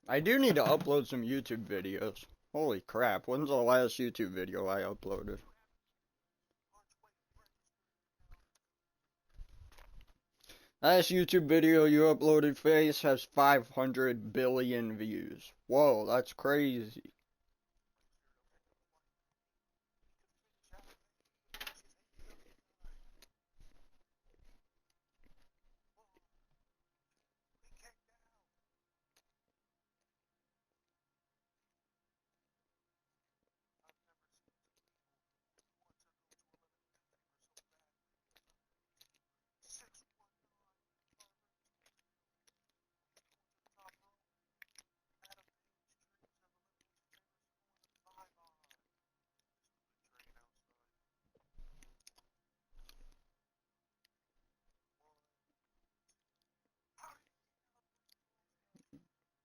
I do need to upload some YouTube videos. Holy crap, when's the last YouTube video I uploaded? Last YouTube video you uploaded, Face, has 500 billion views. Whoa, that's crazy.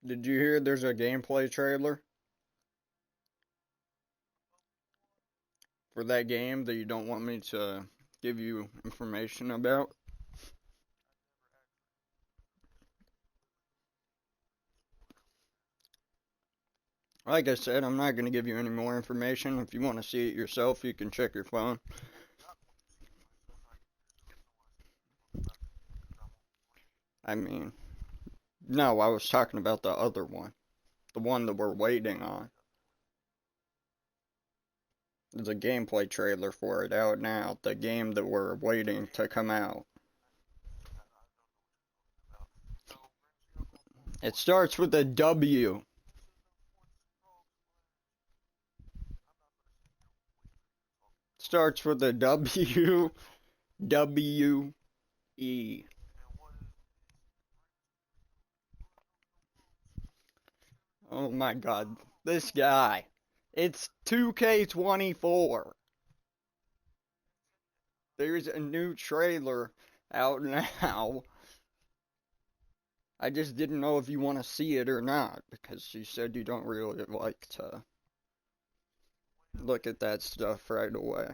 Did you hear there's a gameplay trailer for that game that you don't want me to give you information about? Like I said, I'm not going to give you any more information. If you want to see it yourself, you can check your phone. I mean, no, I was talking about the other one. The one that we're waiting on. There's a gameplay trailer for it out now. The game that we're waiting to come out. It starts with a W. Starts with a W. W. E. Oh my god. This guy. It's 2K24. There's a new trailer out now. I just didn't know if you want to see it or not, because you said you don't really like to look at that stuff right away.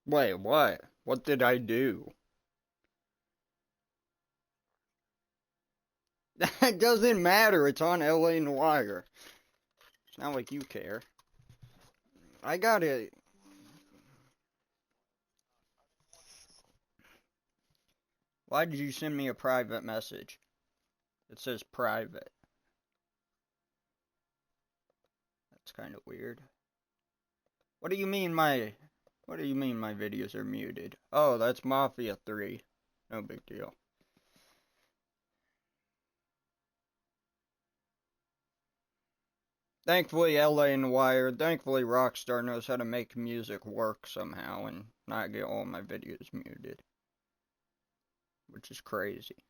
Wait, what? What did I do? That doesn't matter. It's on LA Noire. It's not like you care. I got it. Why did you send me a private message? It says private. That's kind of weird. What do you mean my What do you mean my videos are muted? Oh, that's Mafia 3. No big deal. Thankfully, LA Noire, thankfully Rockstar knows how to make music work somehow and not get all my videos muted, which is crazy.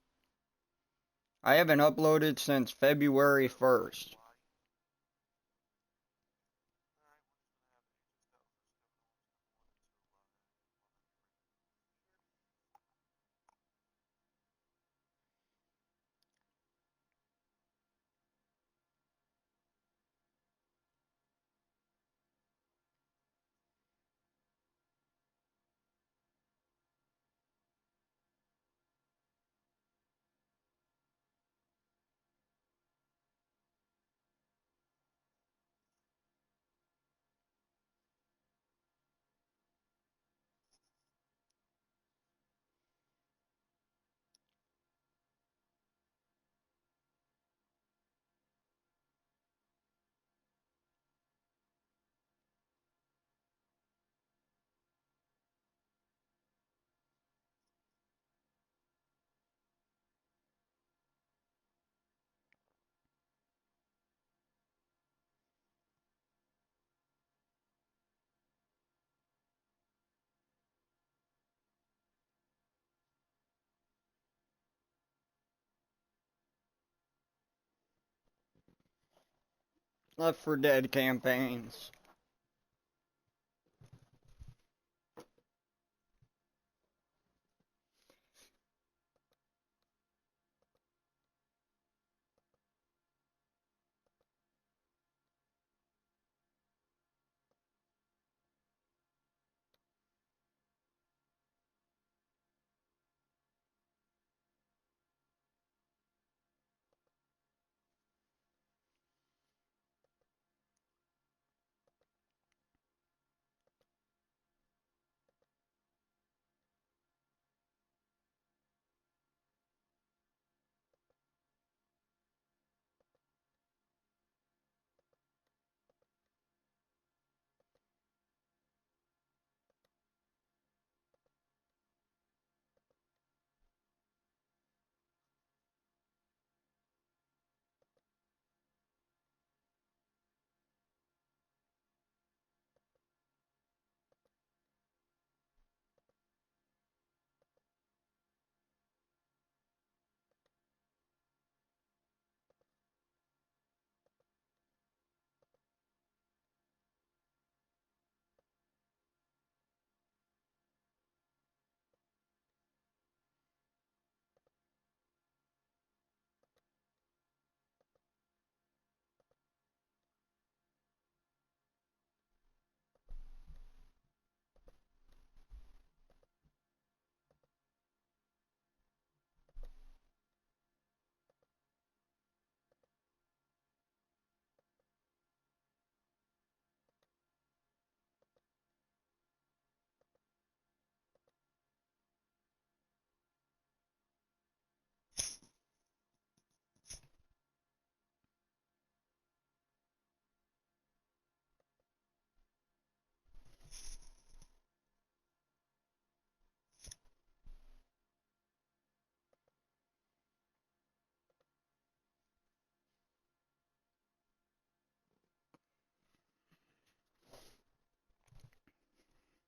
I haven't uploaded since February 1st. Left for Dead campaigns.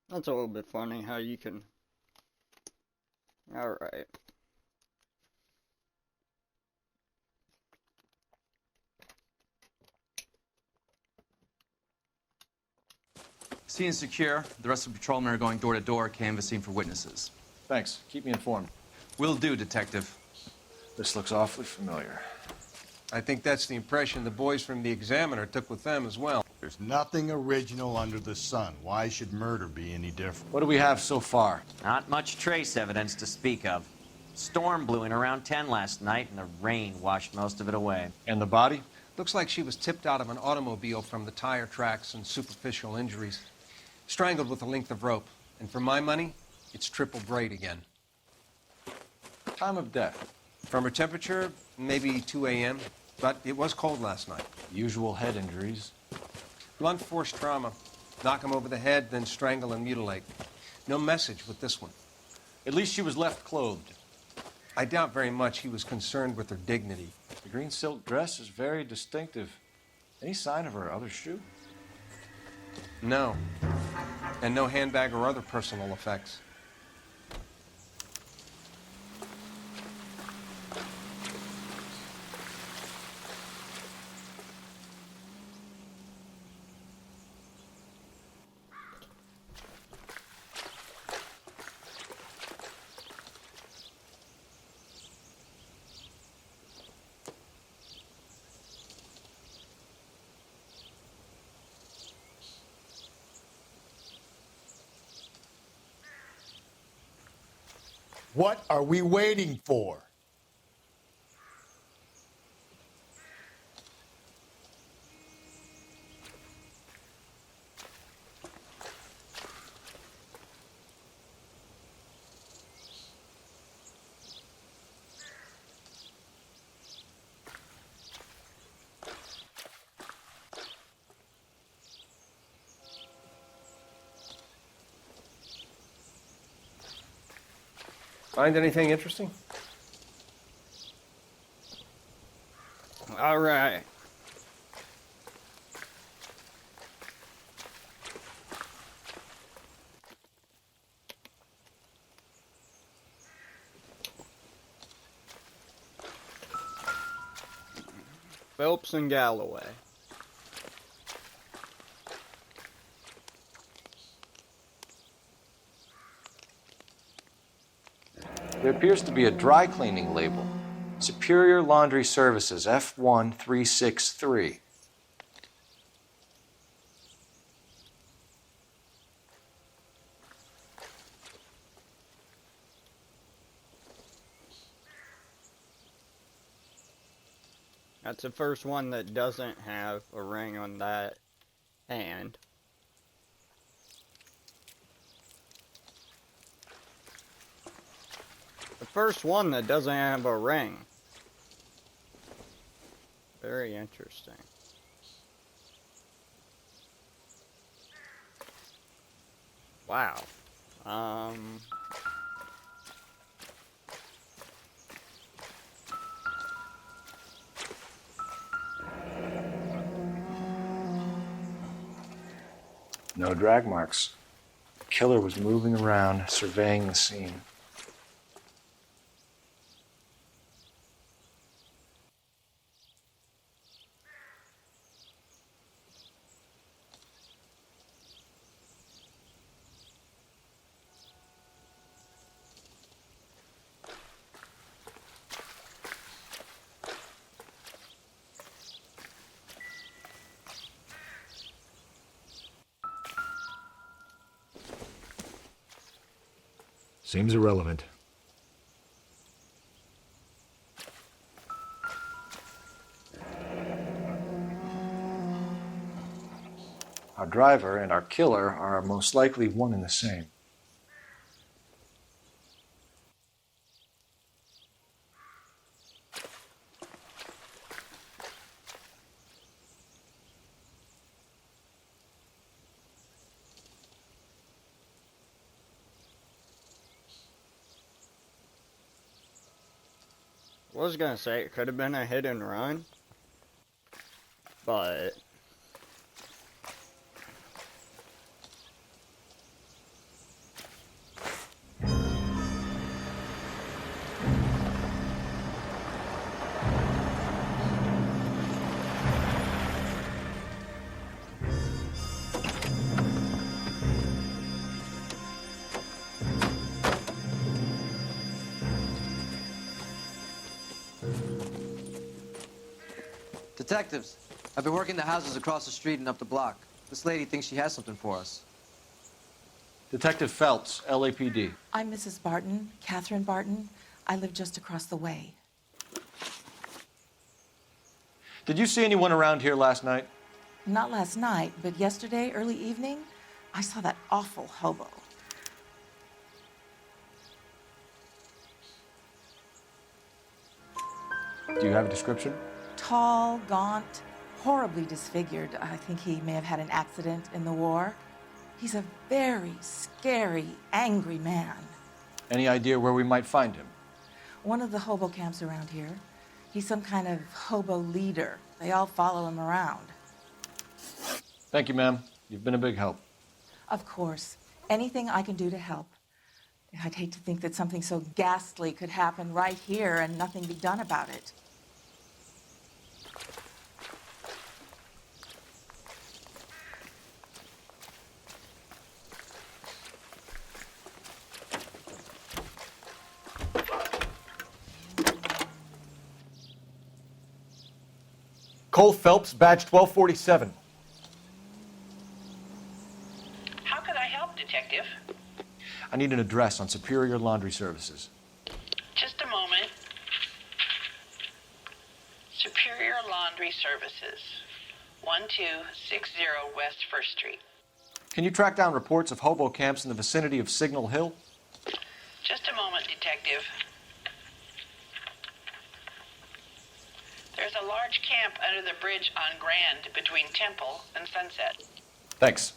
That's a little bit funny how you can. Alright. Scene is secure. The rest of the patrolmen are going door to door, canvassing for witnesses. Thanks. Keep me informed. Will do, Detective. This looks awfully familiar. I think that's the impression the boys from the Examiner took with them as well. There's nothing original under the sun. Why should murder be any different? What do we have so far? Not much trace evidence to speak of. Storm blew in around 10 last night, and the rain washed most of it away. And the body? Looks like she was tipped out of an automobile from the tire tracks and superficial injuries. Strangled with a length of rope. And for my money, it's triple braid again. Time of death? From her temperature, maybe 2 a.m., but it was cold last night. Usual head injuries. Blunt force trauma. Knock him over the head, then strangle and mutilate. No message with this one. At least she was left clothed. I doubt very much he was concerned with her dignity. The green silk dress is very distinctive. Any sign of her other shoe? No. And no handbag or other personal effects. What are we waiting for? Find anything interesting? Alright. Phelps and Galloway. There appears to be a dry cleaning label. Superior Laundry Services, F1363. That's the first one that doesn't have a ring on that hand. The first one that doesn't have a ring. Very interesting. Wow. No drag marks. The killer was moving around, surveying the scene. Seems irrelevant. Our driver and our killer are most likely one and the same. I was gonna say it could have been a hit and run, but Detectives, I've been working the houses across the street and up the block. This lady thinks she has something for us. Detective Phelps, LAPD. I'm Mrs. Barton, Catherine Barton. I live just across the way. Did you see anyone around here last night? Not last night, but yesterday, early evening, I saw that awful hobo. Do you have a description? Tall, gaunt, horribly disfigured. I think he may have had an accident in the war. He's a very scary, angry man. Any idea where we might find him? One of the hobo camps around here. He's some kind of hobo leader. They all follow him around. Thank you, ma'am. You've been a big help. Of course. Anything I can do to help. I'd hate to think that something so ghastly could happen right here and nothing be done about it. Cole Phelps, badge 1247. How could I help, Detective? I need an address on Superior Laundry Services. Just a moment. Superior Laundry Services, 1260 West 1st Street. Can you track down reports of hobo camps in the vicinity of Signal Hill? Just a moment, Detective. There's a large camp under the bridge on Grand between Temple and Sunset. Thanks.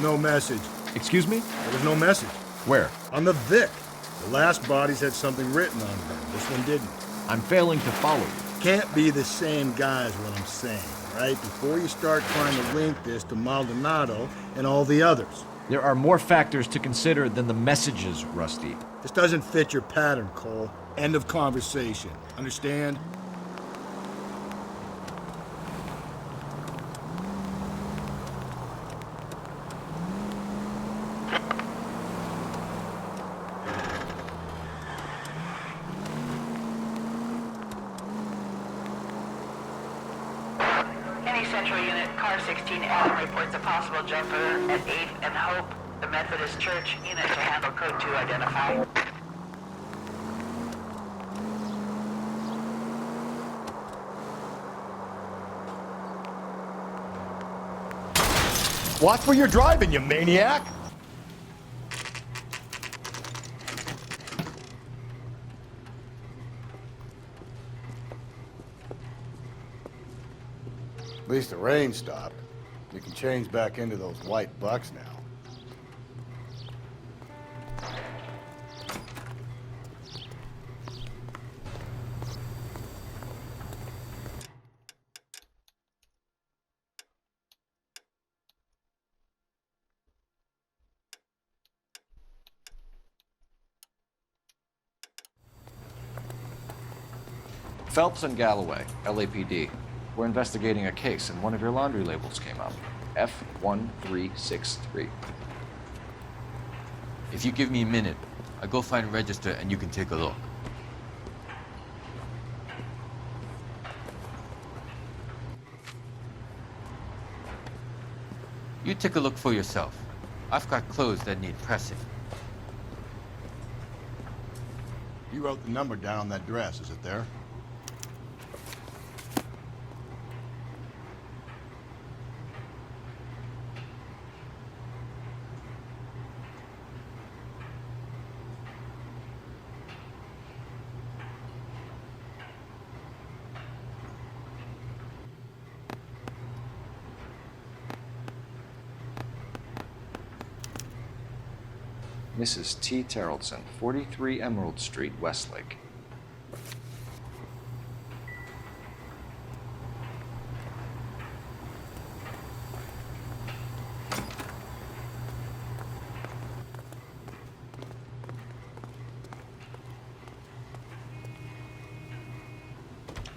No message. Excuse me? There was no message. Where? On the Vic. The last bodies had something written on them. This one didn't. I'm failing to follow you. Can't be the same guy is what I'm saying, right? Before you start trying to link this to Maldonado and all the others. There are more factors to consider than the messages, Rusty. This doesn't fit your pattern, Cole. End of conversation. Understand? Any Central Unit, Car 16 Adam reports a possible jumper at 8th and Hope, the Methodist Church. Unit to handle code 2 identify. Watch where you're driving, you maniac! At least the rain stopped. We can change back into those white bucks now. Phelps and Galloway, LAPD. We're investigating a case, and one of your laundry labels came up. F1363. If you give me a minute, I'll go find a register and you can take a look. You take a look for yourself. I've got clothes that need pressing. You wrote the number down on that dress, is it there? Mrs. T. Terrellson, 43 Emerald Street, Westlake.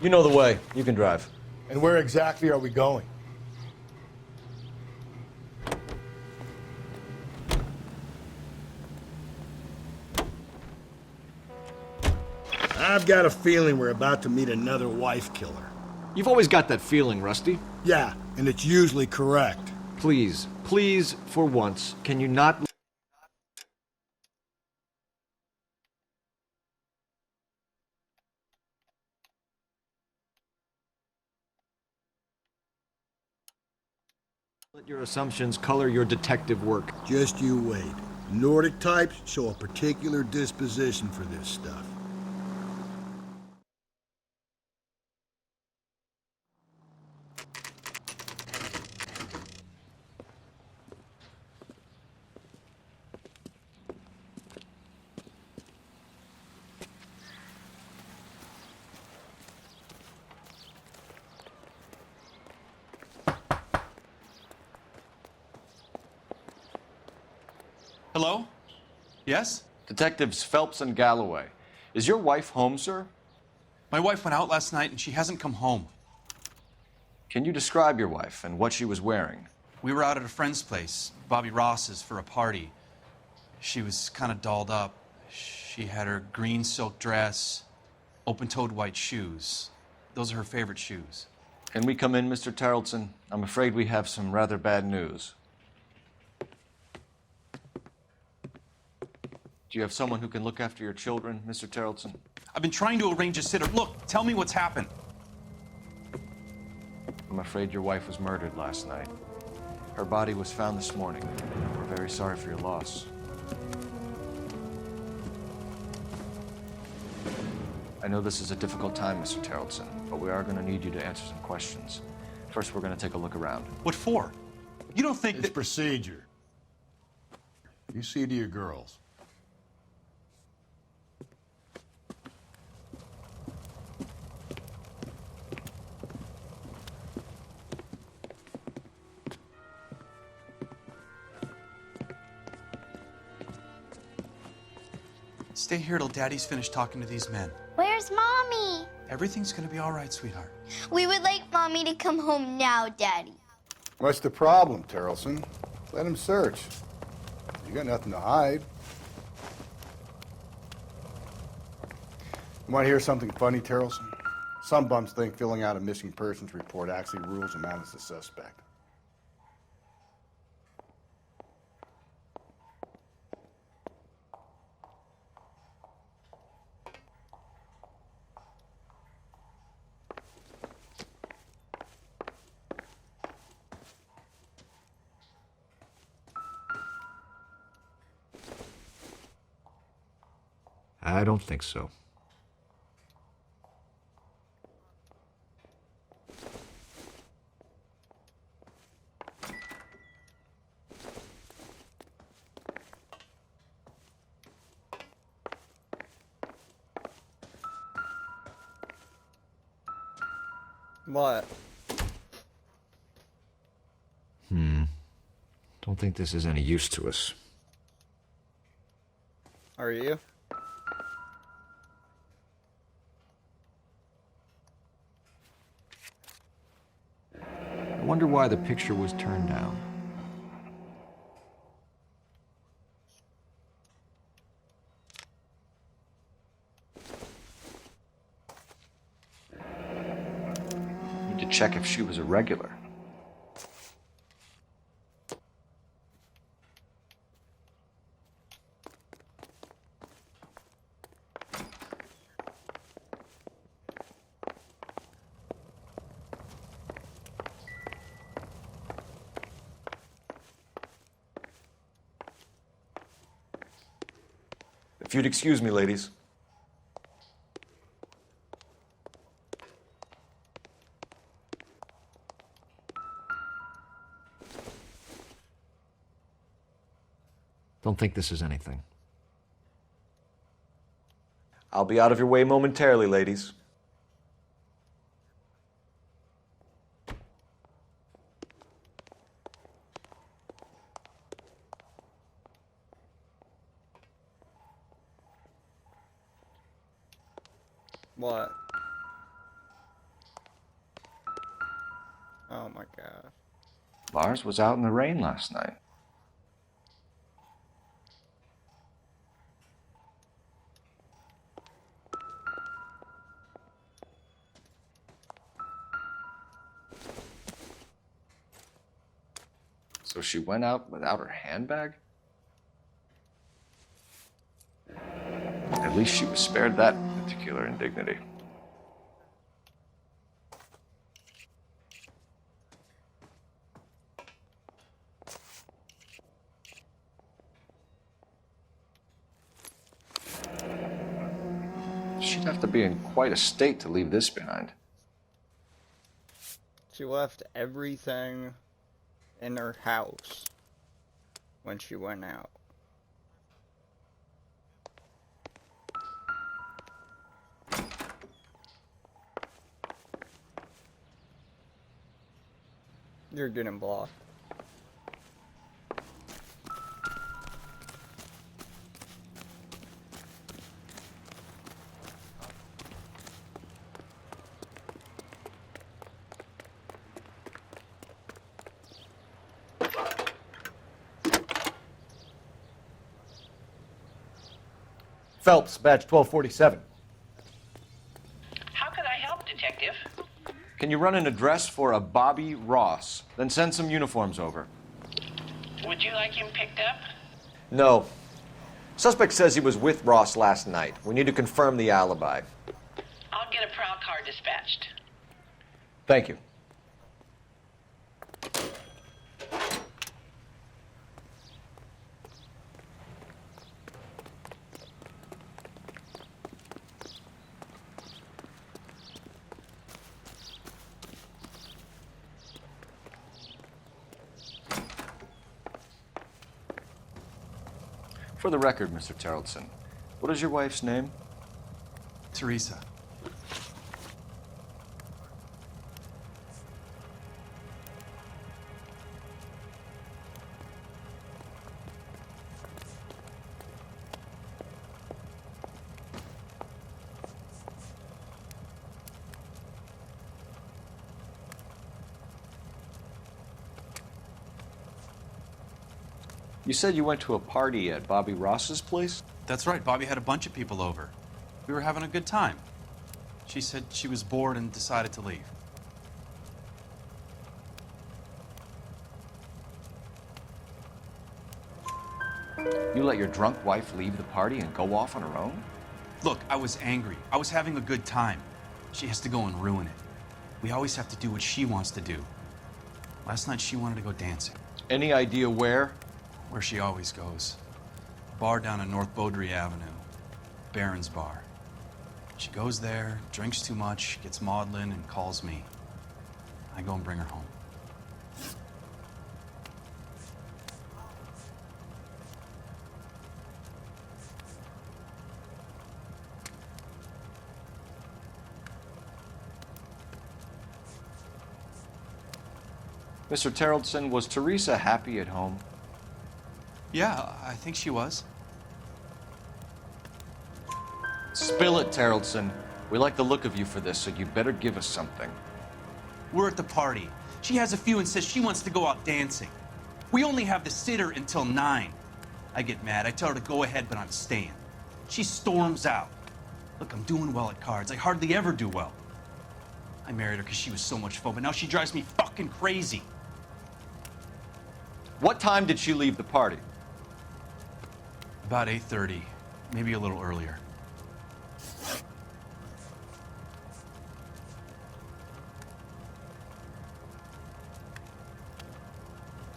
You know the way. You can drive. And where exactly are we going? I've got a feeling we're about to meet another wife killer. You've always got that feeling, Rusty. Yeah, and it's usually correct. Please, please, for once, can you not... let your assumptions color your detective work? Just you wait. Nordic types show a particular disposition for this stuff. Hello? Yes? Detectives Phelps and Galloway. Is your wife home, sir? My wife went out last night and she hasn't come home. Can you describe your wife and what she was wearing? We were out at a friend's place, Bobby Ross's, for a party. She was kind of dolled up. She had her green silk dress, open-toed white shoes. Those are her favorite shoes. Can we come in, Mr. Tarleton? I'm afraid we have some rather bad news. Do you have someone who can look after your children, Mr. Tarleton? I've been trying to arrange a sitter. Look, tell me what's happened. I'm afraid your wife was murdered last night. Her body was found this morning. We're very sorry for your loss. I know this is a difficult time, Mr. Tarleton, but we are going to need you to answer some questions. First, we're going to take a look around. What for? You don't think It's that... procedure. You see to your girls. Stay here till Daddy's finished talking to these men. Where's Mommy? Everything's gonna be all right, sweetheart. We would like Mommy to come home now, Daddy. What's the problem, Terrelson? Let him search. You got nothing to hide. You want to hear something funny, Terrelson? Some bums think filling out a missing persons report actually rules him out as a suspect. I don't think so. What? Don't think this is any use to us. Are you? I wonder why the picture was turned down. Need to check if she was a regular. If you'd excuse me, ladies. Don't think this is anything. I'll be out of your way momentarily, ladies. What? Oh my god. Lars was out in the rain last night. So she went out without her handbag? At least she was spared that particular indignity. She'd have to be in quite a state to leave this behind. She left everything in her house when she went out. You're getting blocked. Phelps, badge 1247. How could I help, Detective? Can you run an address for a Bobby Ross? Then send some uniforms over. Would you like him picked up? No. Suspect says he was with Ross last night. We need to confirm the alibi. I'll get a prowl car dispatched. Thank you. For the record, Mr. Terrelson, what is your wife's name? Teresa. You said you went to a party at Bobby Ross's place? That's right, Bobby had a bunch of people over. We were having a good time. She said she was bored and decided to leave. You let your drunk wife leave the party and go off on her own? Look, I was angry. I was having a good time. She has to go and ruin it. We always have to do what she wants to do. Last night she wanted to go dancing. Any idea where? Where she always goes. A bar down on North Beaudry Avenue. Baron's Bar. She goes there, drinks too much, gets maudlin, and calls me. I go and bring her home. Mr. Terrellson, was Teresa happy at home? Yeah, I think she was. Spill it, Terrellson. We like the look of you for this, so you better give us something. We're at the party. She has a few and says she wants to go out dancing. We only have the sitter until 9. I get mad. I tell her to go ahead, but I'm staying. She storms out. Look, I'm doing well at cards. I hardly ever do well. I married her because she was so much fun, but now she drives me fucking crazy. What time did she leave the party? About 8:30, maybe a little earlier.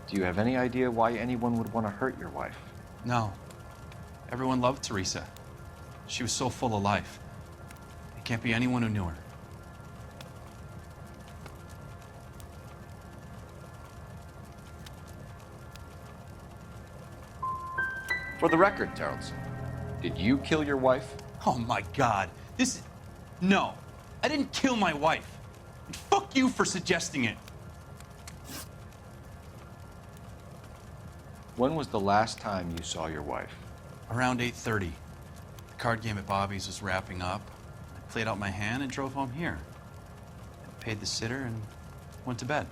Do you have any idea why anyone would want to hurt your wife? No. Everyone loved Teresa. She was so full of life. It can't be anyone who knew her. For the record, Terrellson, did you kill your wife? Oh my God. No. I didn't kill my wife. And fuck you for suggesting it. When was the last time you saw your wife? Around 8:30. The card game at Bobby's was wrapping up. I played out my hand and drove home here. I paid the sitter and went to bed.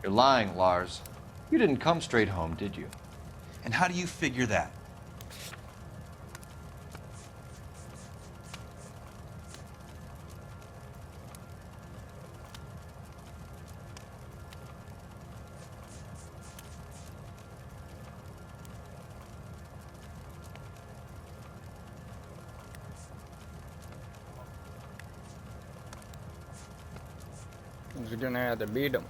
You're lying, Lars. You didn't come straight home, did you? And how do you figure that? He's gonna have to beat him.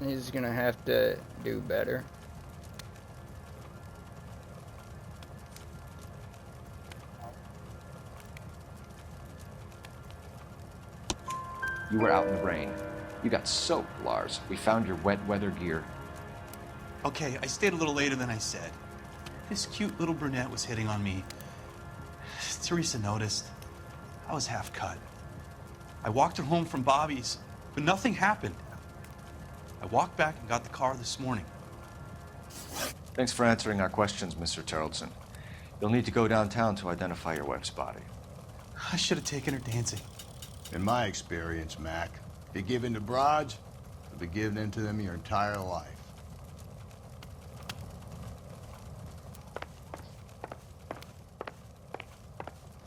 He's gonna have to do better. You were out in the rain. You got soaked, Lars. We found your wet weather gear. Okay, I stayed a little later than I said. This cute little brunette was hitting on me. Teresa noticed. I was half cut. I walked her home from Bobby's, but nothing happened. I walked back and got the car this morning. Thanks for answering our questions, Mr. Terrellson. You'll need to go downtown to identify your wife's body. I should have taken her dancing. In my experience, Mac, if you give in to broads, you'll be giving in to them your entire life.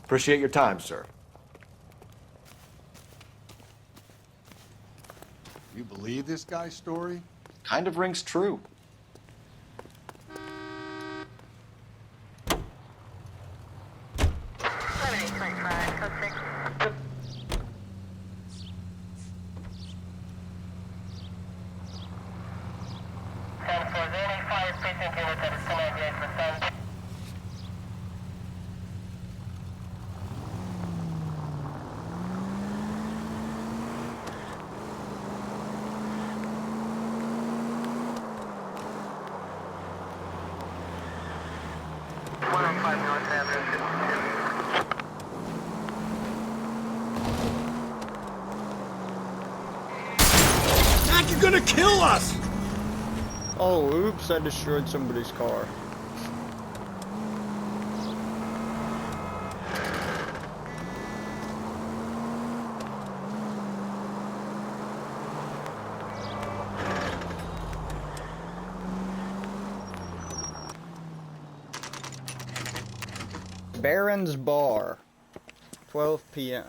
Appreciate your time, sir. You believe this guy's story? Kind of rings true. Mac, you're gonna kill us! Oh, oops, I destroyed somebody's car. Barron's Bar, 12 p.m.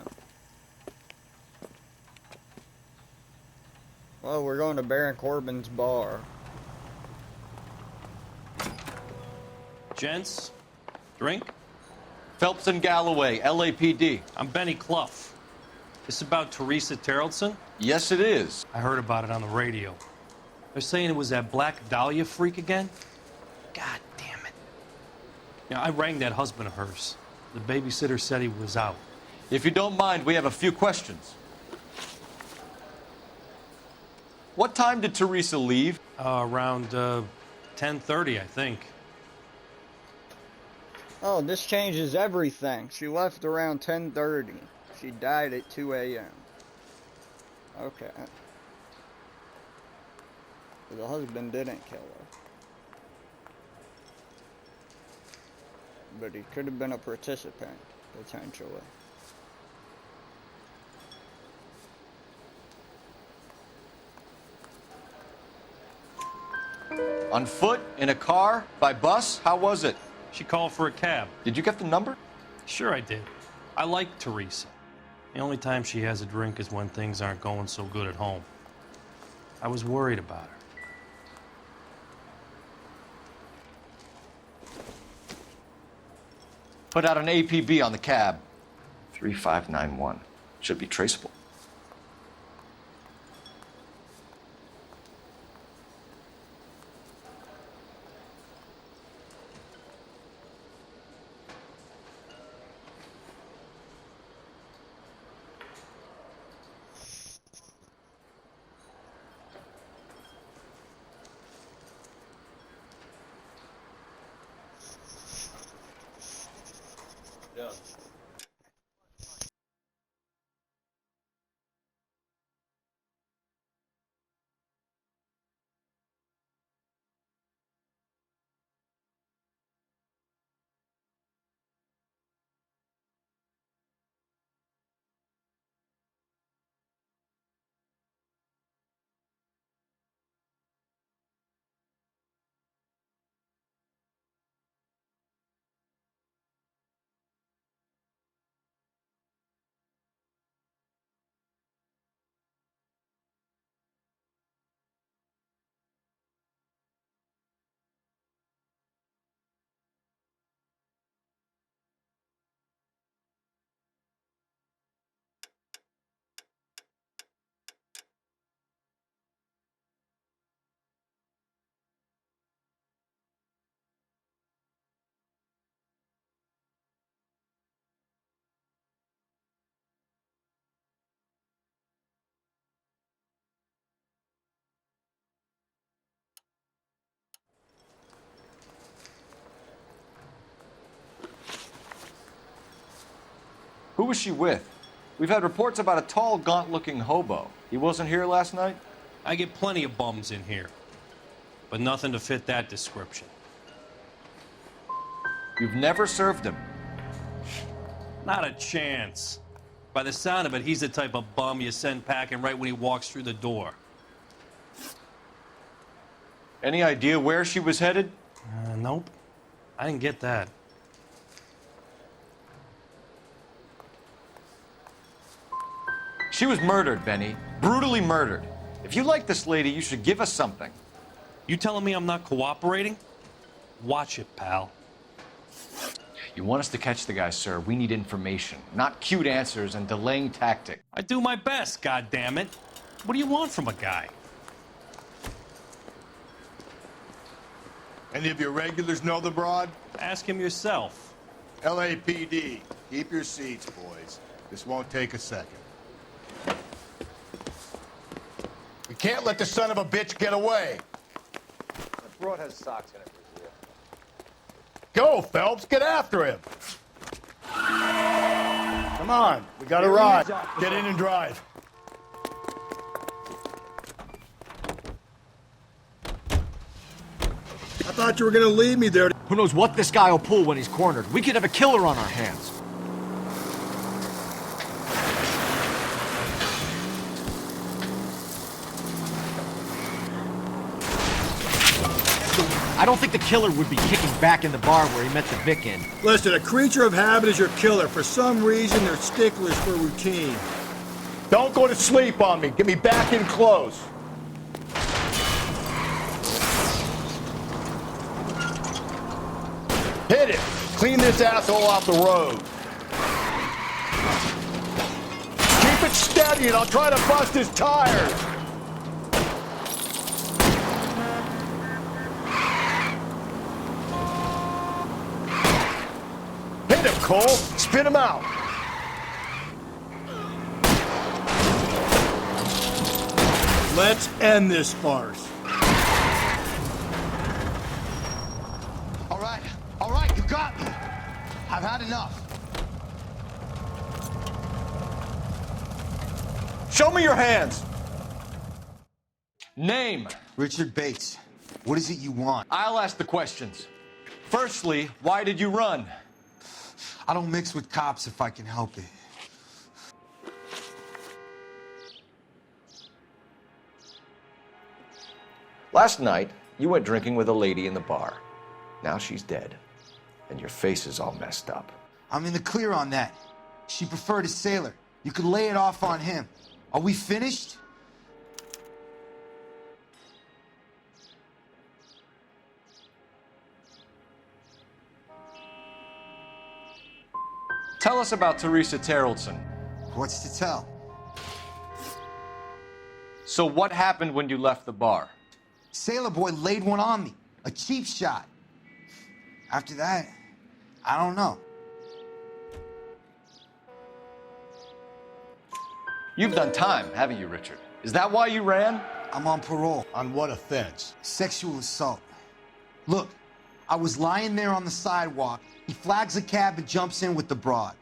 Well, we're going to Baron Corbin's bar. Gents, drink? Phelps and Galloway, LAPD. I'm Benny Clough. This about Teresa Terrellson? Yes, it is. I heard about it on the radio. They're saying it was that Black Dahlia freak again? God damn it. You know, I rang that husband of hers. The babysitter said he was out. If you don't mind, we have a few questions. What time did Teresa leave? Around 10:30, I think. Oh, this changes everything. She left around 10:30. She died at 2 a.m. Okay. The husband didn't kill her. But he could have been a participant, potentially. On foot? In a car? By bus? How was it? She called for a cab. Did you get the number? Sure I did. I like Teresa. The only time she has a drink is when things aren't going so good at home. I was worried about her. Put out an APB on the cab. 3591. Should be traceable. Yeah. Who was she with? We've had reports about a tall, gaunt-looking hobo. He wasn't here last night? I get plenty of bums in here, but nothing to fit that description. You've never served him? Not a chance. By the sound of it, he's the type of bum you send packing right when he walks through the door. Any idea where she was headed? Nope. I didn't get that. She was murdered, Benny. Brutally murdered. If you like this lady, you should give us something. You telling me I'm not cooperating? Watch it, pal. You want us to catch the guy, sir. We need information, not cute answers and delaying tactic. I do my best, goddammit. What do you want from a guy? Any of your regulars know the broad? Ask him yourself. LAPD. Keep your seats, boys. This won't take a second. We can't let the son of a bitch get away. The broad has socks in it. Go, Phelps. Get after him. Come on, we got a ride. Get in and drive. I thought you were gonna leave me there. Who knows what this guy will pull when he's cornered? We could have a killer on our hands. I don't think the killer would be kicking back in the bar where he met the Vic in. Listen, a creature of habit is your killer. For some reason, they're sticklers for routine. Don't go to sleep on me. Get me back in close. Hit it. Clean this asshole off the road. Keep it steady and I'll try to bust his tires. Hit him, Cole. Spin him out. Let's end this farce. All right, you got me. I've had enough. Show me your hands. Name. Richard Bates. What is it you want? I'll ask the questions. Firstly, why did you run? I don't mix with cops if I can help it. Last night, you went drinking with a lady in the bar. Now she's dead, and your face is all messed up. I'm in the clear on that. She preferred a sailor. You could lay it off on him. Are we finished? Tell us about Teresa Terrellson. What's to tell? So what happened when you left the bar? Sailor boy laid one on me. A cheap shot. After that, I don't know. You've done time, haven't you, Richard? Is that why you ran? I'm on parole. On what offense? Sexual assault. Look, I was lying there on the sidewalk. He flags a cab and jumps in with the broad.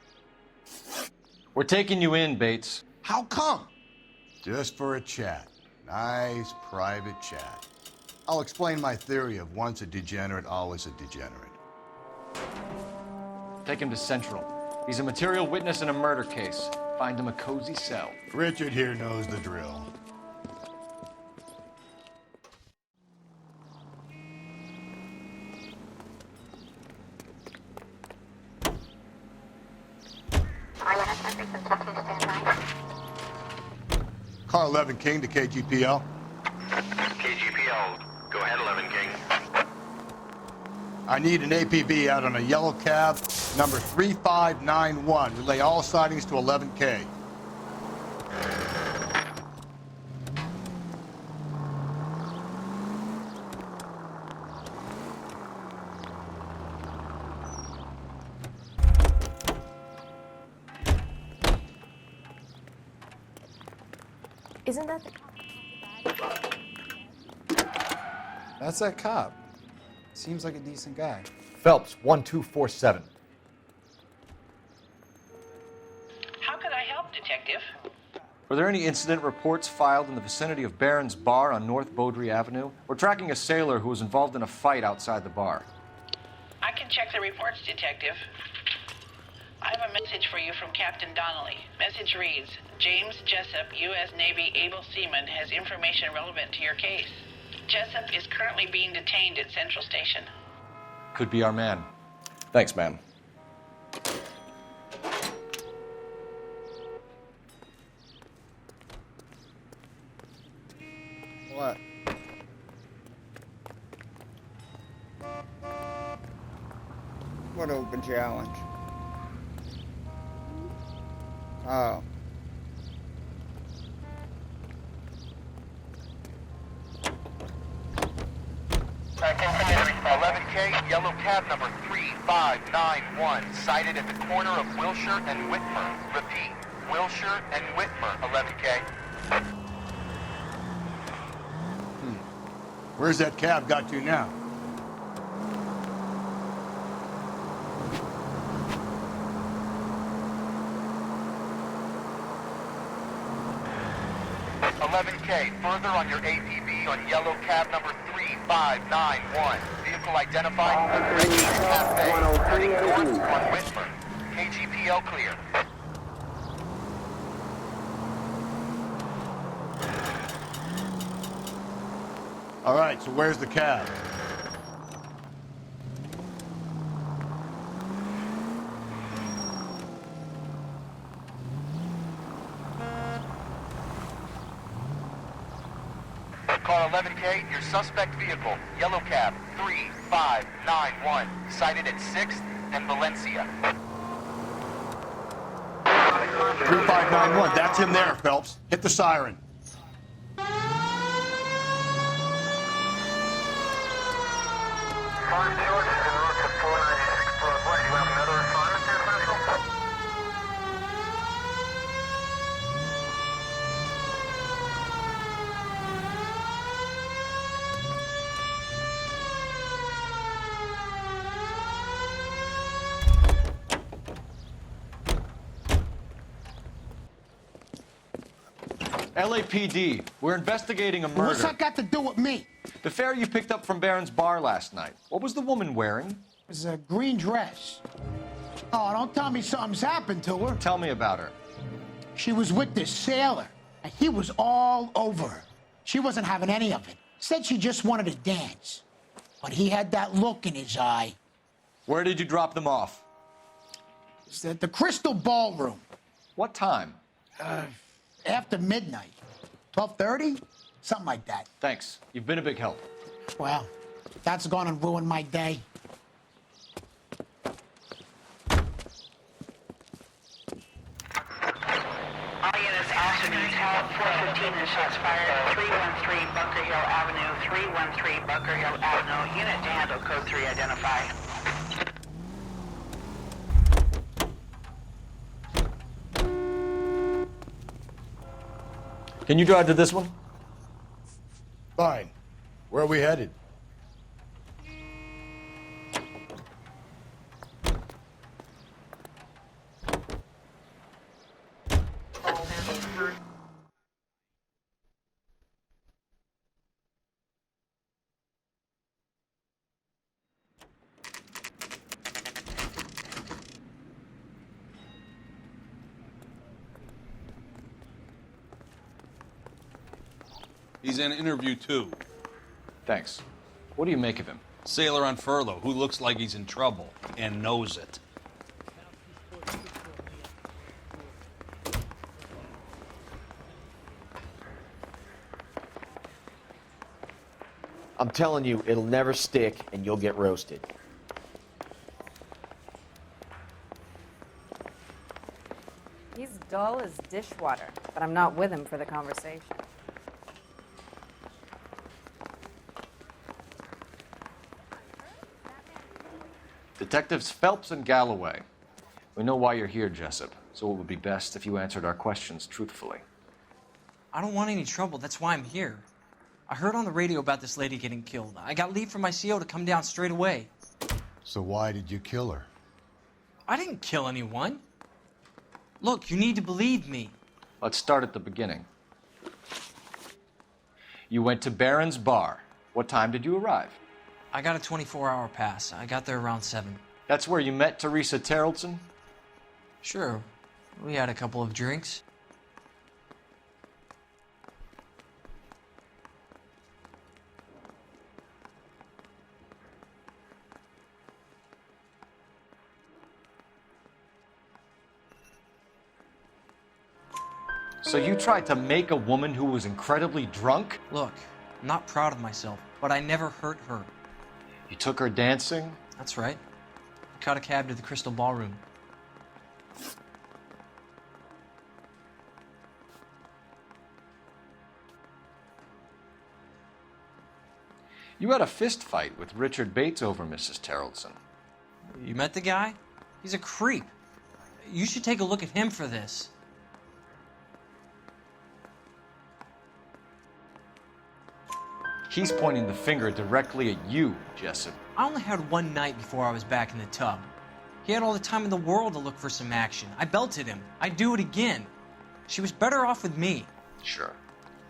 We're taking you in, Bates. How come? Just for a chat. Nice private chat. I'll explain my theory of once a degenerate, always a degenerate. Take him to Central. He's a material witness in a murder case. Find him a cozy cell. Richard here knows the drill. Car 11 King to KGPL. KGPL. Go ahead, 11 King. I need an APB out on a yellow cab, number 3591. Relay all sightings to 11K. Isn't that the cop? That's that cop. Seems like a decent guy. Phelps, 1247. How can I help, Detective? Were there any incident reports filed in the vicinity of Barron's Bar on North Beaudry Avenue? We're tracking a sailor who was involved in a fight outside the bar. I can check the reports, Detective. I have a message for you from Captain Donnelly. Message reads, James Jessup, U.S. Navy able seaman, has information relevant to your case. Jessup is currently being detained at Central Station. Could be our man. Thanks, man. What? What open challenge? Oh. Continue to respond. 11K, yellow cab number 3591, sighted at the corner of Wilshire and Whitmer. Repeat, Wilshire and Whitmer, 11K. Where's that cab got to now? Further on your APB on yellow cab number 3591. Vehicle identified, Reggie's Cafe, heading north on Whitmer. KGPL clear. All right, so where's the cab? car 11K, your suspect vehicle, yellow cab 3591, sighted at 6th and Valencia. 3591, that's him there, Phelps. Hit the siren. LAPD, we're investigating a murder. What's that got to do with me? The fare you picked up from Barron's bar last night. What was the woman wearing? It was a green dress. Oh, don't tell me something's happened to her. Tell me about her. She was with this sailor, and he was all over her. She wasn't having any of it. Said she just wanted to dance. But he had that look in his eye. Where did you drop them off? It's at the Crystal Ballroom. What time? After midnight. 12:30? Something like that. Thanks. You've been a big help. Well, that's gone and ruined my day. All units, afternoon, tower 415 and shots fired, 313 Bunker Hill Avenue, 313 Bunker Hill Avenue. Unit to handle code 3 identify. Can you drive to this one? Fine. Where are we headed? He's in interview 2. Thanks. What do you make of him? Sailor on furlough who looks like he's in trouble and knows it. I'm telling you, it'll never stick and you'll get roasted. He's dull as dishwater, but I'm not with him for the conversation. Detectives Phelps and Galloway. We know why you're here, Jessup, so it would be best if you answered our questions truthfully. I don't want any trouble. That's why I'm here. I heard on the radio about this lady getting killed. I got leave from my CO to come down straight away. So why did you kill her? I didn't kill anyone. Look, you need to believe me. Let's start at the beginning. You went to Barron's bar. What time did you arrive? I got a 24-hour pass. I got there around 7. That's where you met Teresa Terrellson? Sure. We had a couple of drinks. So you tried to make a woman who was incredibly drunk? Look, I'm not proud of myself, but I never hurt her. You took her dancing? That's right. I caught a cab to the Crystal Ballroom. You had a fist fight with Richard Bates over Mrs. Terrellson. You met the guy? He's a creep. You should take a look at him for this. He's pointing the finger directly at you, Jessup. I only had one night before I was back in the tub. He had all the time in the world to look for some action. I belted him. I'd do it again. She was better off with me. Sure.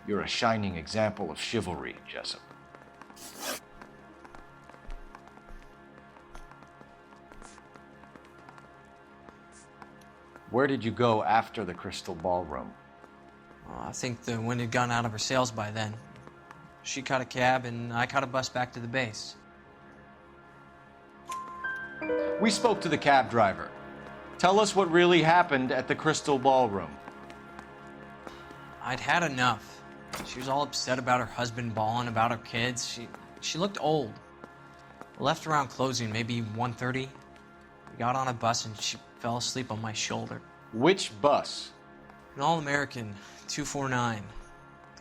You're a shining example of chivalry, Jessup. Where did you go after the Crystal Ballroom? I think the wind had gone out of her sails by then. She caught a cab, and I caught a bus back to the base. We spoke to the cab driver. Tell us what really happened at the Crystal Ballroom. I'd had enough. She was all upset about her husband bawling about her kids. She looked old. I left around closing, maybe 1:30. We got on a bus and she fell asleep on my shoulder. Which bus? An All-American 249.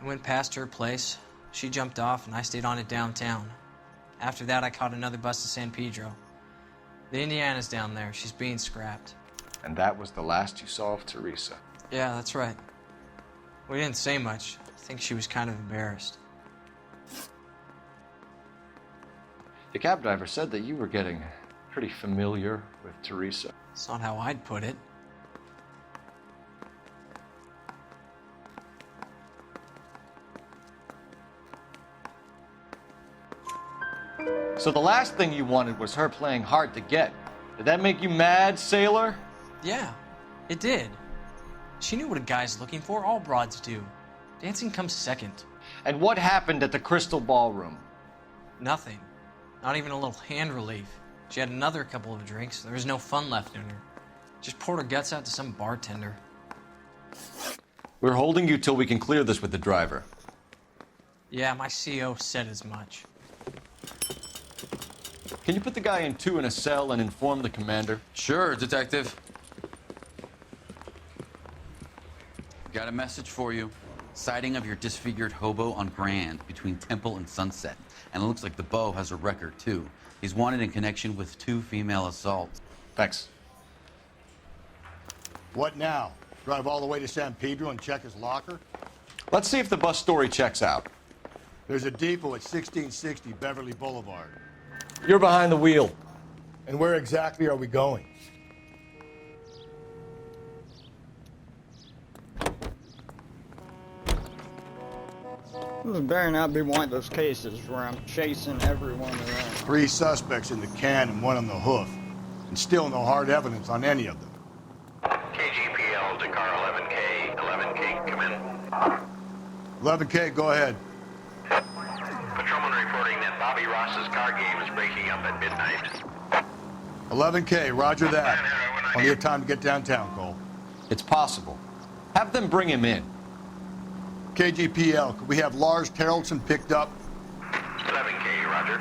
I went past her place. She jumped off and I stayed on it downtown. After that, I caught another bus to San Pedro. The Indiana's down there. She's being scrapped. And that was the last you saw of Teresa? Yeah, that's right. We didn't say much. I think she was kind of embarrassed. The cab driver said that you were getting pretty familiar with Teresa. It's not how I'd put it. So the last thing you wanted was her playing hard to get. Did that make you mad, sailor? Yeah, it did. She knew what a guy's looking for. All broads do. Dancing comes second. And what happened at the Crystal Ballroom? Nothing. Not even a little hand relief. She had another couple of drinks. There was no fun left in her. Just poured her guts out to some bartender. We're holding you till we can clear this with the driver. Yeah, my CO said as much. Can you put the guy in two in a cell and inform the commander? Sure, Detective. Got a message for you. Sighting of your disfigured hobo on Grand between Temple and Sunset. And it looks like the beau has a record, too. He's wanted in connection with 2 female assaults. Thanks. What now? Drive all the way to San Pedro and check his locker? Let's see if the bus story checks out. There's a depot at 1660 Beverly Boulevard. You're behind the wheel. And where exactly are we going? This better not be one of those cases where I'm chasing everyone around. 3 suspects in the can and 1 on the hoof. And still no hard evidence on any of them. KGPL to car 11K. 11K, come in. 11K, go ahead. Patrolman reporting that Bobby Ross's car game is breaking up at midnight. 11K, roger that. Plenty of time to get downtown, Cole. It's possible. Have them bring him in. KGPL, could we have Lars Terrelson picked up? 11K, roger.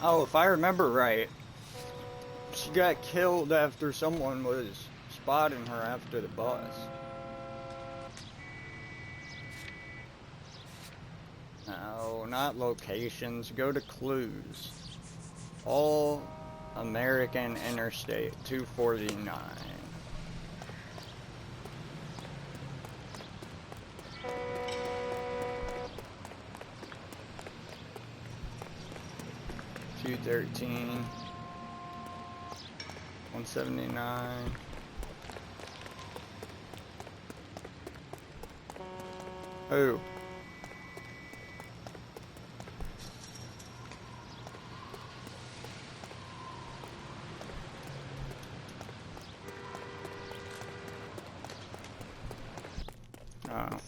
Oh, if I remember right, she got killed after someone was spotting her after the bus. No, not locations. Go to clues. All American Interstate 249. $213, 179. Oh. Oh.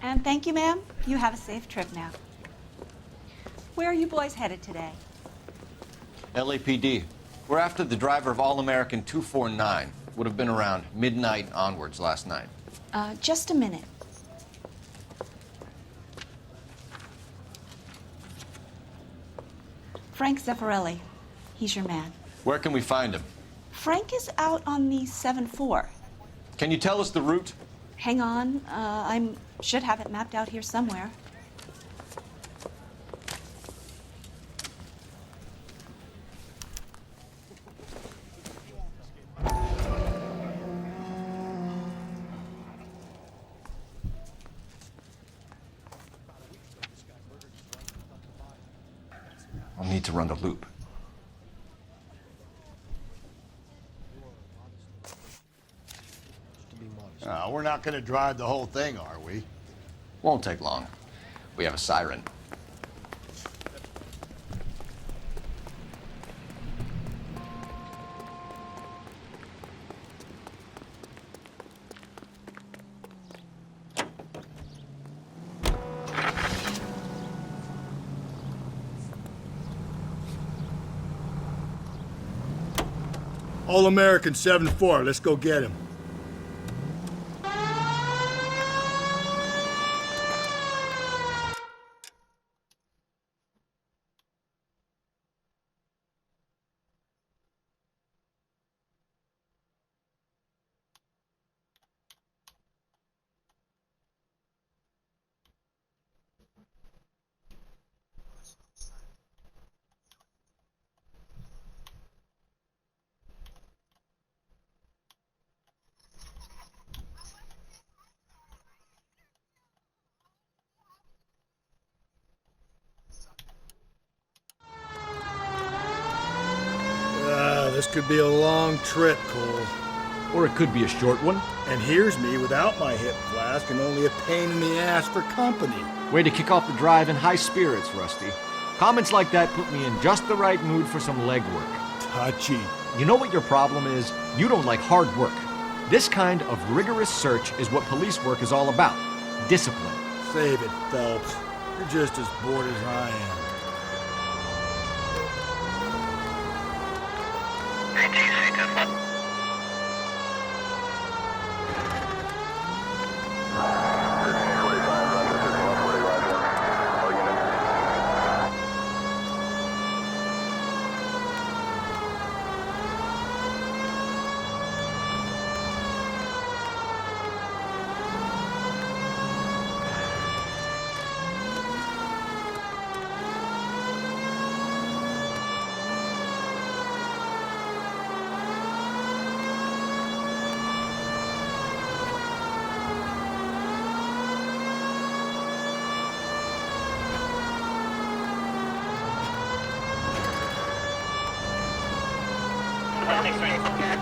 And thank you, ma'am. You have a safe trip now. Where are you boys headed today? LAPD. We're after the driver of All-American 249. Would have been around midnight onwards last night. Just a minute. Frank Zeffirelli. He's your man. Where can we find him? Frank is out on the 7-4. Can you tell us the route? Hang on. I should have it mapped out here somewhere. need to run the loop. We're not going to drive the whole thing, are we? Won't take long. We have a siren. All-American 7-4, let's go get him. This could be a long trip, Cole. Or it could be a short one. And here's me without my hip flask and only a pain in the ass for company. Way to kick off the drive in high spirits, Rusty. Comments like that put me in just the right mood for some legwork. Touchy. You know what your problem is? You don't like hard work. This kind of rigorous search is what police work is all about. Discipline. Save it, Phelps. You're just as bored as I am.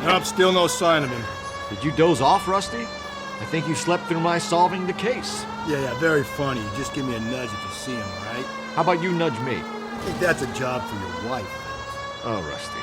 Nope, still no sign of him. Did you doze off, Rusty? I think you slept through my solving the case. Yeah, very funny. You just give me a nudge if you see him, right? How about you nudge me? I think that's a job for your wife. Oh, Rusty.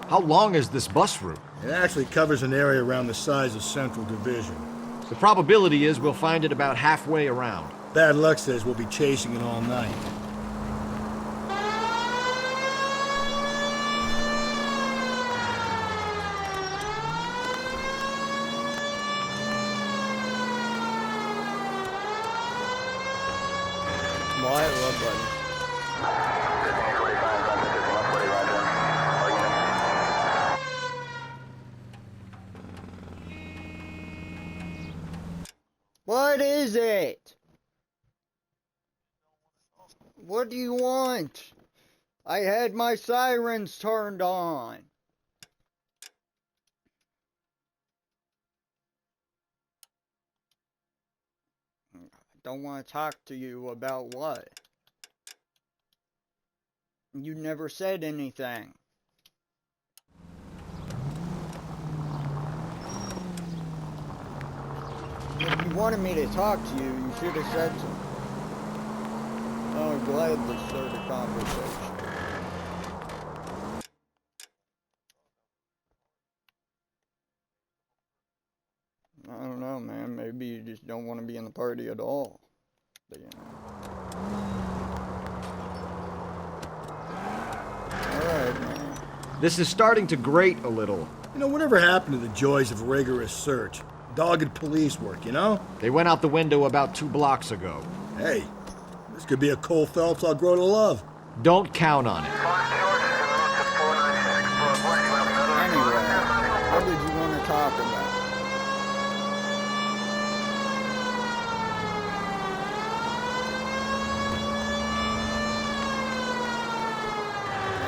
How long is this bus route? It actually covers an area around the size of Central Division. The probability is we'll find it about halfway around. Bad luck says we'll be chasing it all night. Quiet love button. What is it? What do you want? I had my sirens turned on. I don't want to talk to you about what? You never said anything. If you wanted me to talk to you, you should have said something. I'll gladly start a conversation. I don't know, man. Maybe you just don't want to be in the party at all. But, you know. Alright, man. This is starting to grate a little. You know, whatever happened to the joys of rigorous search? Dogged police work, you know? They went out the window about 2 blocks ago. Hey, this could be a Cole Phelps I'll grow to love. Don't count on it. Anyway, what did you want to talk about?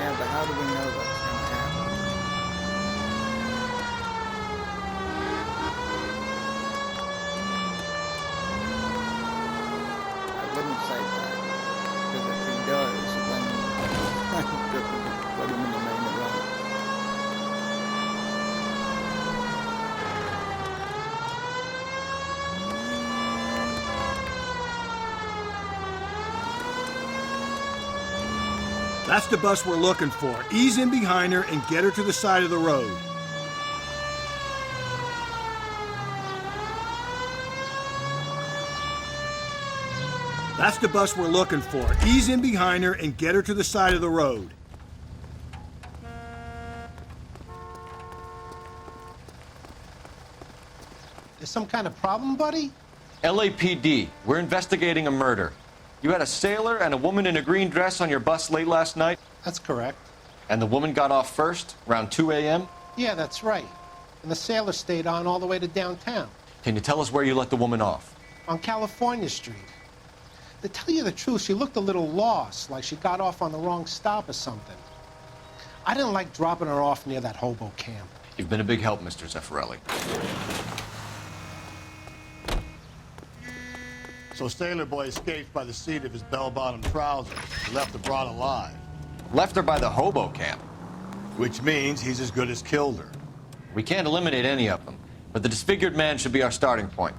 Yeah, but how do we know that's going to happen? I wouldn't say that, because if he does, then just put him in the main event. That's the bus we're looking for. Ease in behind her and get her to the side of the road. That's the bus we're looking for. Ease in behind her and get her to the side of the road. There's some kind of problem, buddy? LAPD, we're investigating a murder. You had a sailor and a woman in a green dress on your bus late last night? That's correct. And the woman got off first, around 2 a.m.? Yeah, that's right. And the sailor stayed on all the way to downtown. Can you tell us where you let the woman off? On California Street. To tell you the truth, she looked a little lost, like she got off on the wrong stop or something. I didn't like dropping her off near that hobo camp. You've been a big help, Mr. Zeffirelli. So Sailor Boy escaped by the seat of his bell-bottom trousers. He left the broad alive. Left her by the hobo camp. Which means he's as good as killed her. We can't eliminate any of them, but the disfigured man should be our starting point.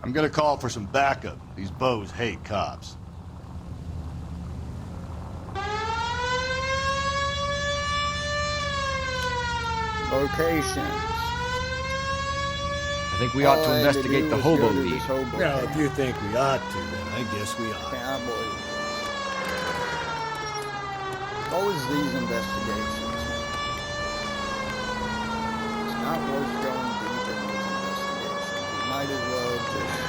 I'm gonna call for some backup. These bows hate cops. Locations. I think we ought to investigate the hobo league. Well, if you think we ought to, then I guess we ought. Yeah, I believe it. Always these investigations. It's not worth going deep in these investigations. You might as well just...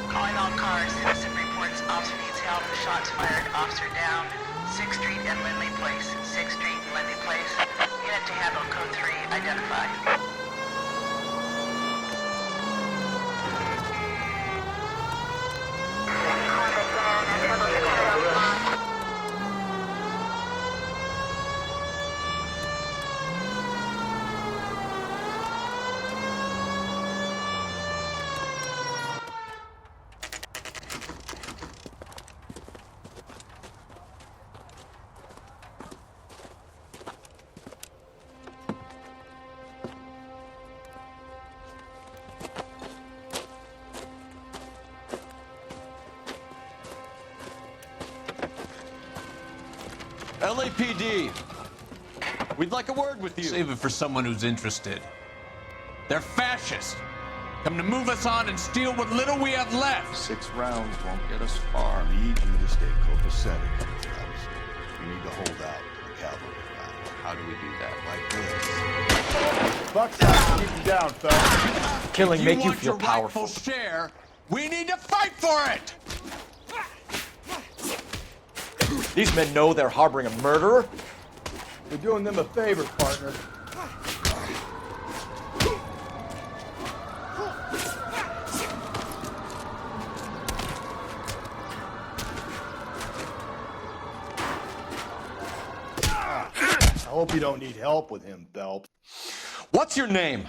Calling all cars, citizen reports officer needs help. Shots fired, officer down. 6th Street and Lindley Place. 6th Street and Lindley Place. Unit to handle code 3, identify. LAPD, we'd like a word with you. Save it for someone who's interested. They're fascists. Come to move us on and steal what little we have left. 6 rounds won't get us far. I need you to stay copacetic, Phelps. We need to hold out to the cavalry round. How do we do that? Like this. Buckshot, keep him down, Phelps. Killing make you want feel your powerful. rightful share, we need to fight for it! These men know they're harboring a murderer. We're doing them a favor, partner. I hope you don't need help with him, Phelps. What's your name?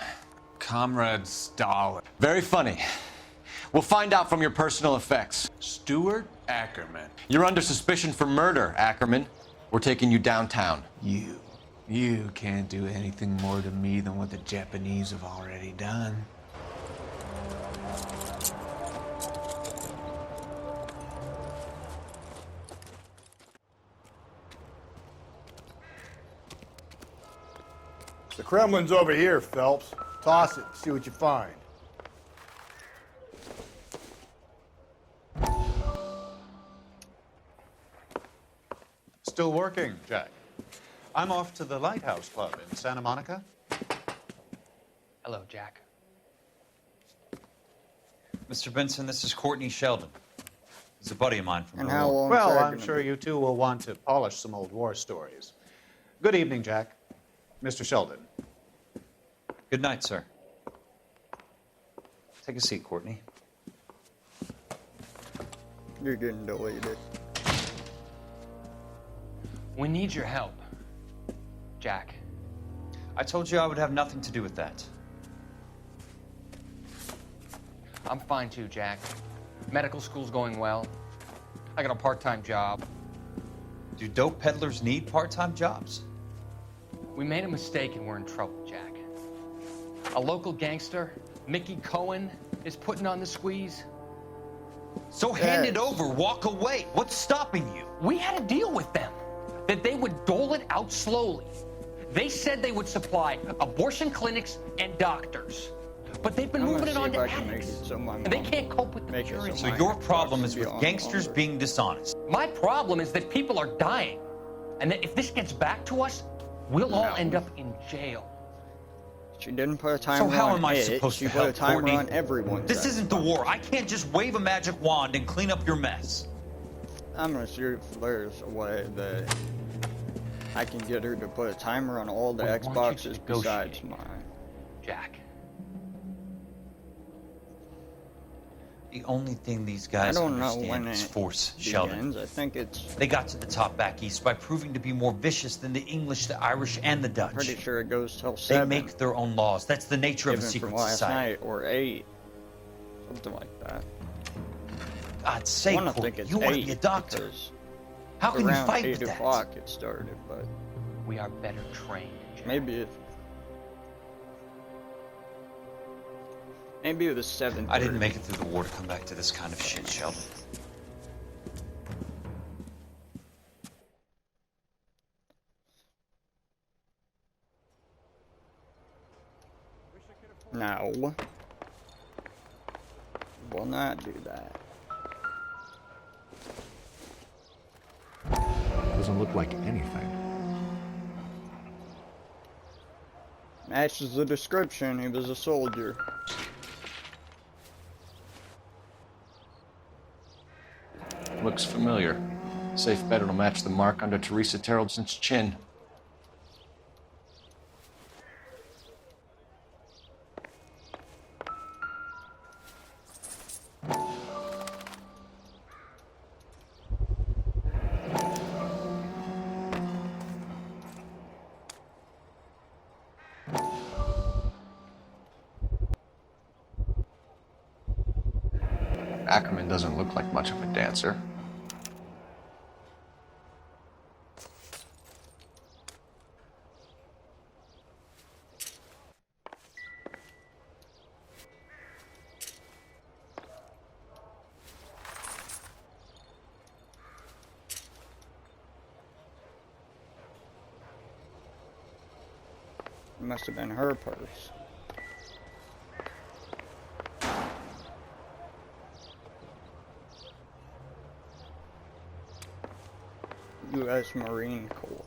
Comrade Stalin. Very funny. We'll find out from your personal effects. Stuart Ackerman. You're under suspicion for murder, Ackerman. We're taking you downtown. You can't do anything more to me than what the Japanese have already done. The Kremlin's over here, Phelps. Toss it, see what you find. Still working, Jack. I'm off to the Lighthouse Club in Santa Monica. Hello, Jack. Mr. Benson, this is Courtney Sheldon. He's a buddy of mine from the war. Well, I'm sure you two will want to polish some old war stories. Good evening, Jack. Mr. Sheldon. Good night, sir. Take a seat, Courtney. You're getting deleted. We need your help, Jack. I told you I would have nothing to do with that. I'm fine too, Jack. Medical school's going well. I got a part-time job. Do dope peddlers need part-time jobs? We made a mistake and we're in trouble, Jack. A local gangster, Mickey Cohen, is putting on the squeeze. So hand it over, walk away. What's stopping you? We had a deal with them that they would dole it out slowly. They said they would supply abortion clinics and doctors. But they've been moving it on to addicts. And they can't cope with the jury. So your problem is with gangsters being dishonest. My problem is that people are dying. And that if this gets back to us, we'll all end up in jail. She didn't put a timer So how on am I it. supposed She to put a help, timer Courtney? on everyone. This isn't the war. I can't just wave a magic wand and clean up your mess. I'm gonna see if there's a way that I can get her to put a timer on all the Xboxes besides mine. Jack. The only thing these guys I don't know when understand is it force, begins. Sheldon. I think it's... They got to the top back east by proving to be more vicious than the English, the Irish, and the Dutch. Pretty sure it goes till They 7. make their own laws. That's the nature of a Given secret from last society. night, or 8. Something like that. God's sake, I want to Courtney, think it's you want to 8 be a doctor. because How can you around fight 8 with that? o'clock it started, but... We are better trained, Jack. Maybe it was 7:30. I didn't make it through the war to come back to this kind of shit, Sheldon. No. Will not do that. Doesn't look like anything. Matches the description. He was a soldier. Looks familiar. Safe bet it'll match the mark under Teresa Terrelson's chin. Ackerman doesn't look like much of a dancer. It must have been her purse. U.S. Marine Corps.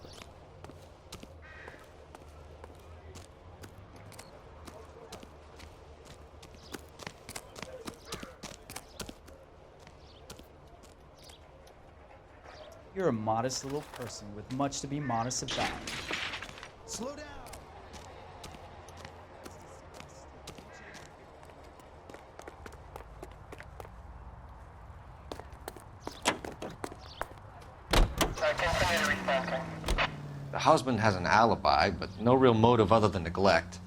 You're a modest little person with much to be modest about. Slow down. The husband has an alibi, but no real motive other than neglect.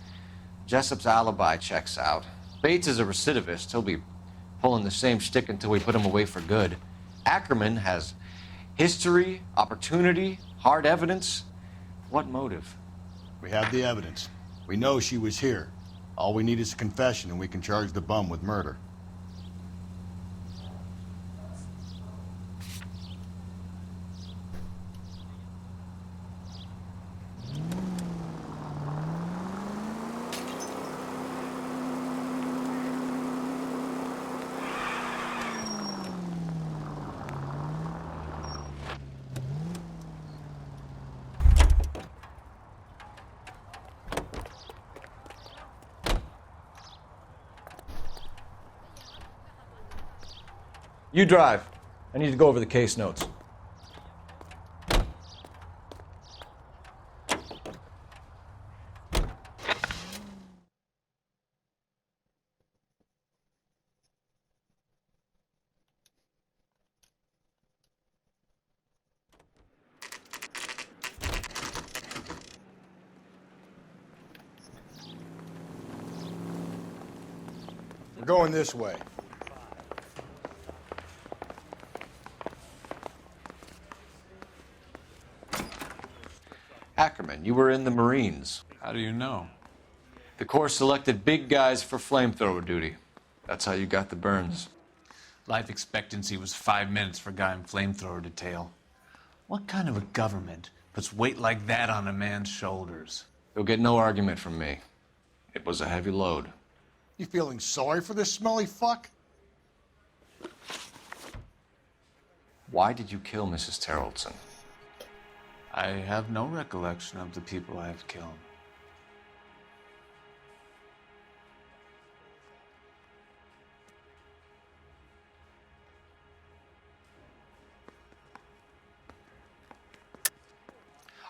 Jessup's alibi checks out. Bates is a recidivist. He'll be pulling the same shtick until we put him away for good. Ackerman has history, opportunity, hard evidence. What motive? We have the evidence. We know she was here. All we need is a confession, and we can charge the bum with murder. You drive. I need to go over the case notes. We're going this way. Ackerman, you were in the Marines. How do you know? The Corps selected big guys for flamethrower duty. That's how you got the burns. Life expectancy was 5 minutes for a guy in flamethrower detail. What kind of a government puts weight like that on a man's shoulders? You'll get no argument from me. It was a heavy load. You feeling sorry for this smelly fuck? Why did you kill Mrs. Terrellson? I have no recollection of the people I have killed.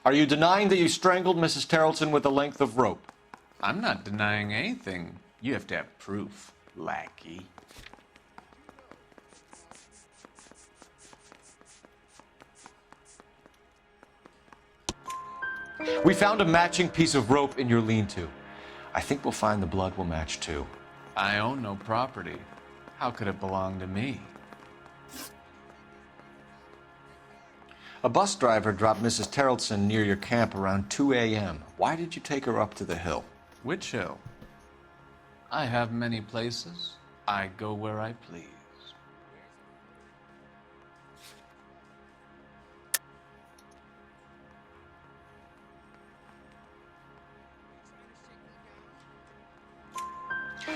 Are you denying that you strangled Mrs. Terrellson with a length of rope? I'm not denying anything. You have to have proof, lackey. We found a matching piece of rope in your lean-to. I think we'll find the blood will match too. I own no property. How could it belong to me? A bus driver dropped Mrs. Terrellson near your camp around 2 a.m. Why did you take her up to the hill? Which hill? I have many places. I go where I please.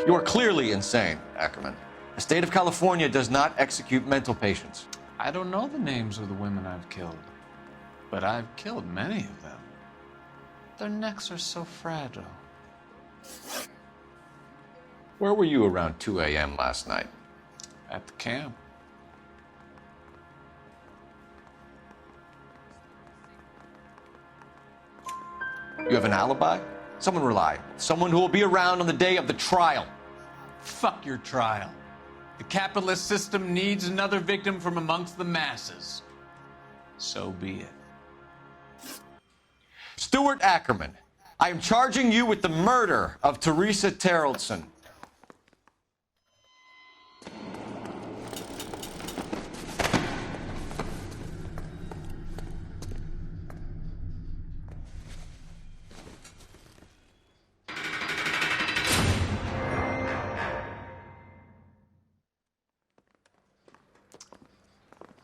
You are clearly insane, Ackerman. The state of California does not execute mental patients. I don't know the names of the women I've killed, but I've killed many of them. Their necks are so fragile. Where were you around 2 a.m. last night? At the camp. You have an alibi? Someone reliable. Someone who will be around on the day of the trial. Fuck your trial. The capitalist system needs another victim from amongst the masses. So be it. Stuart Ackerman, I am charging you with the murder of Teresa Terrellson.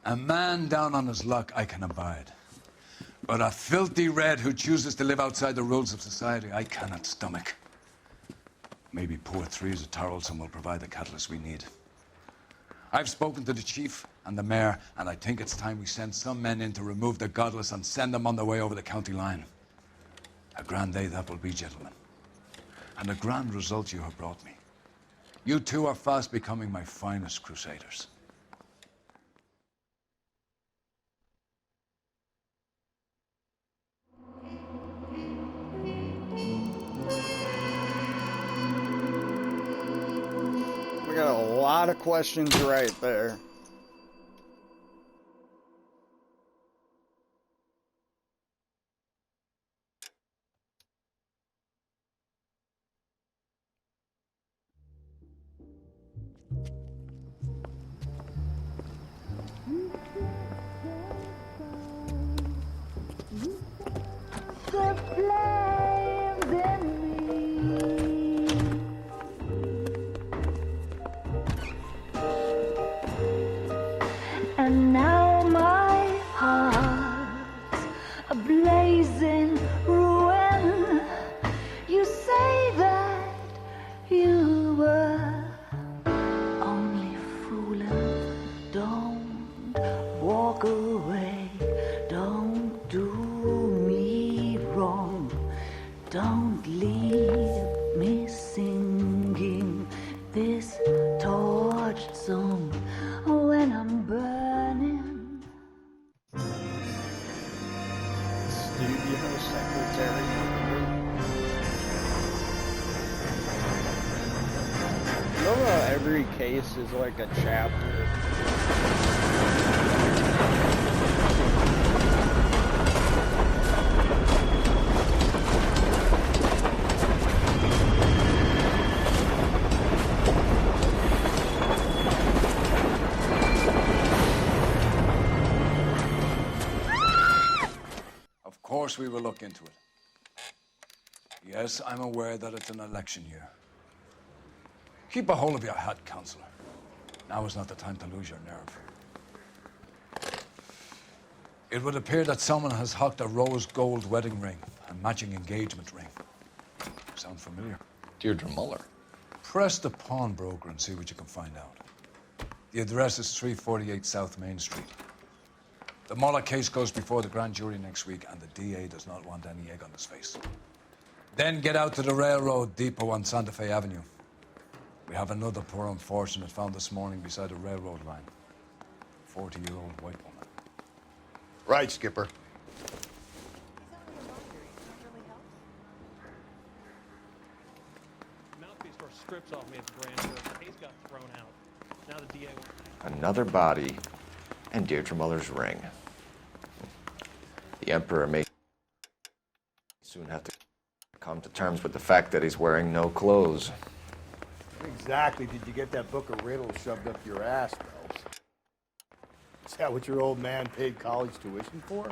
A man down on his luck I can abide. But a filthy red who chooses to live outside the rules of society, I cannot stomach. Maybe poor Teresa Terrellson will provide the catalyst we need. I've spoken to the chief. and the mayor, and I think it's time we send some men in to remove the godless and send them on their way over the county line. A grand day that will be, gentlemen. And a grand result you have brought me. You two are fast becoming my finest crusaders. We got a lot of questions right there. The flames in me. And now my heart's a blazing ruin. You say that you were only fooling. Don't walk away. Don't do me wrong. Don't leave me singing this torched song when I'm burning. Studio secretary. You know how every case is like a chapter? Of course we will look into it. Yes, I'm aware that it's an election year. Keep a hold of your hat, Counselor. Now is not the time to lose your nerve. It would appear that someone has hocked a rose gold wedding ring and matching engagement ring. Sound familiar? Deirdre Muller. Press the pawnbroker and see what you can find out. The address is 348 South Main Street. The Muller case goes before the grand jury next week, and the DA does not want any egg on his face. Then get out to the railroad depot on Santa Fe Avenue. We have another poor unfortunate found this morning beside a railroad line. 40-year-old white woman. Right, Skipper. Mouthpiece for scripts off me at the grand jury. The case got thrown out. Now the DA will... Another body and Deirdre Muller's ring. The Emperor may soon have to come to terms with the fact that he's wearing no clothes. Exactly did you get that book of riddles shoved up your ass, Phelps? Is that what your old man paid college tuition for?